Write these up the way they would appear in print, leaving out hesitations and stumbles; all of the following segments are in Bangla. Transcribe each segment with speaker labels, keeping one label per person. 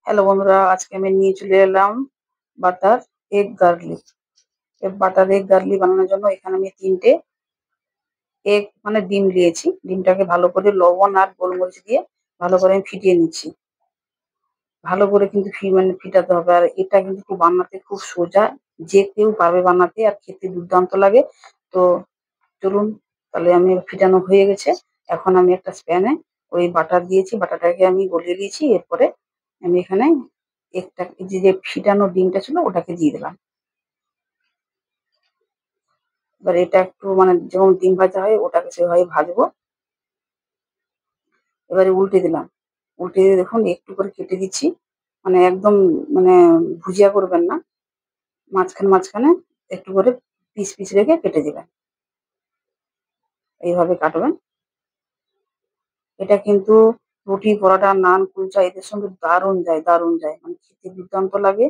Speaker 1: হ্যালো বন্ধুরা, আজকে আমি নিয়ে চলে এলাম বাটার এগ গার্লিক। এই বাটার এগ গার্লিক বানানোর জন্য এখানে আমি ৩টে এগ মানে ডিম নিয়েছি। ডিমটাকে ভালো করে লবণ আর গোলমরিচ দিয়ে ভালো করে আমি ফিটিয়ে নিচ্ছি। ভালো করে কিন্তু মানে ফিটাতে হবে। আর এটা কিন্তু বানাতে খুব সোজা। যে কেউ পারবে বানাতে, আর খেতে দুর্দান্ত লাগে। তো চলুন, তাহলে আমি ফিটানো হয়ে গেছে। এখন আমি একটা স্প্যানে ওই বাটার দিয়েছি। বাটারটাকে আমি গলিয়ে দিয়েছি। এরপরে আমি এখানে একটা যে ফিটানো ডিমটা ছিল ওটাকে দিয়ে দিলাম। এবার এটা একটু মানে যেমন ডিম ভাজা হয় ওটাকে সেভাবে ভাজবো। এবারে উল্টে দিলাম। উল্টে দিয়ে দেখুন একটু করে কেটে দিচ্ছি। মানে একদম মানে ভুজিয়া করবেন না। মাঝখানে একটু করে পিস পিস রেখে কেটে দিবেন। এইভাবে কাটবেন। এটা কিন্তু রুটি, পরোটা, নান, কুলচা এদের সঙ্গে দারুণ যায়, দারুণ যায়। মানে খেতে দুর্দান্ত লাগে।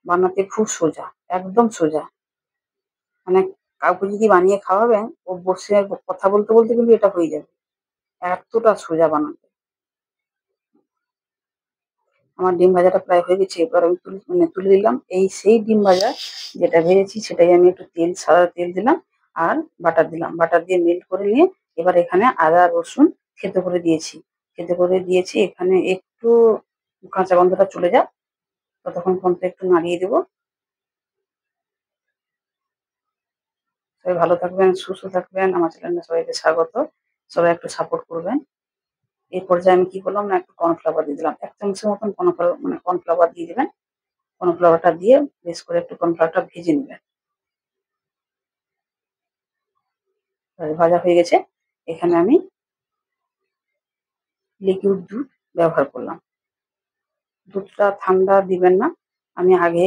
Speaker 1: বানাতে খুব সোজা, একদম সোজা। মানে কাউকে যদি বানিয়ে খাওয়াবেন, ও বসে কথা বলতে বলতে কিন্তু এটা হয়ে যাবে। এতটা সোজা বানাতে। আমার ডিম ভাজাটা প্রায় হয়ে গেছে। এবার আমি তুলে দিলাম। এই সেই ডিম ভাজা যেটা ভেজেছি সেটাই আমি একটু সাদা তেল দিলাম আর বাটার দিলাম। বাটার দিয়ে মেল্ট করে নিয়ে এবার এখানে আদা, রসুন থেতো করে দিয়েছি। থেতো করে দিয়েছি। এখানে একটু কাঁচা গন্ধটা চলে যাক, ততক্ষণ পর্যন্ত একটু নাড়িয়ে দেবো। সবাই ভালো থাকবেন, সুস্থ থাকবেন। আমার চ্যানেলে সবাইকে স্বাগত। সবাই একটু সাপোর্ট করবেন। এই পর্যায়ে আমি কি করলাম না, একটু কর্নফ্লাওয়ার দিয়ে দিলাম। ১ চামচের মতন কর্নফ্লাওয়ার দিয়ে দিবেন। কর্নফ্লাওয়ারটা দিয়ে বেশ করে একটু কর্নফ্লাওয়ারটা ভেজে নিবেন। ভাজা হয়ে গেছে। এখানে আমি লিকুইড দুধ ব্যবহার করলাম। দুধটা ঠান্ডা দিবেন না। আমি আগে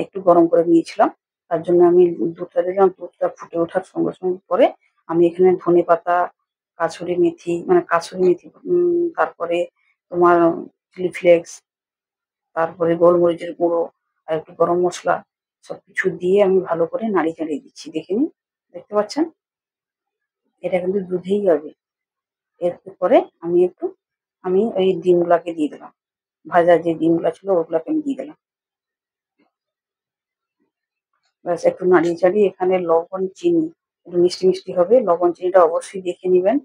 Speaker 1: একটু গরম করে নিয়েছিলাম। তার জন্য আমি দুধটা দিলাম। দুধটা ফুটে ওঠার সঙ্গে সঙ্গে পরে আমি এখানে ধনেপাতা, কাসুরি মেথি, তারপরে তোমার চিলি ফ্লেক্স, তারপরে গোলমরিচের গুঁড়ো আর একটু গরম মসলা সবকিছু দিয়ে আমি ভালো করে নাড়িয়ে চাড়িয়ে দিচ্ছি। দেখে নিন, দেখতে পাচ্ছেন? এটা কিন্তু দুধেই হবে। এরপরে আমি ওই ডিমগুলাকে দিয়ে দিলাম। ভাজা যে ডিমগুলা ছিল ওগুলাকে আমি দিয়ে দিলাম। ব্যাস একটু নাড়িয়ে চাড়িয়ে এখানে লবণ, চিনি একটু মিষ্টি, মিষ্টি হবে। লবণ, চিনিটা অবশ্যই দেখে নিবেন।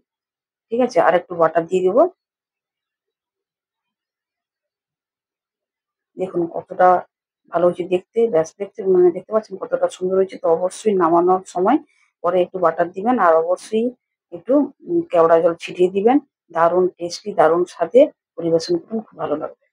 Speaker 1: ঠিক আছে? আর একটু বাটার দিয়ে দেবো। দেখুন কতটা ভালো হয়েছে দেখতে। ব্যাস দেখতে পাচ্ছেন কতটা সুন্দর হয়েছে। তো অবশ্যই নামানোর সময় পরে একটু বাটার দিবেন। আর অবশ্যই একটু কেওড়া জল ছিটিয়ে দিবেন। দারুণ টেস্টি, দারুণ স্বাদে পরিবেশন করুন। খুব ভালো লাগবে।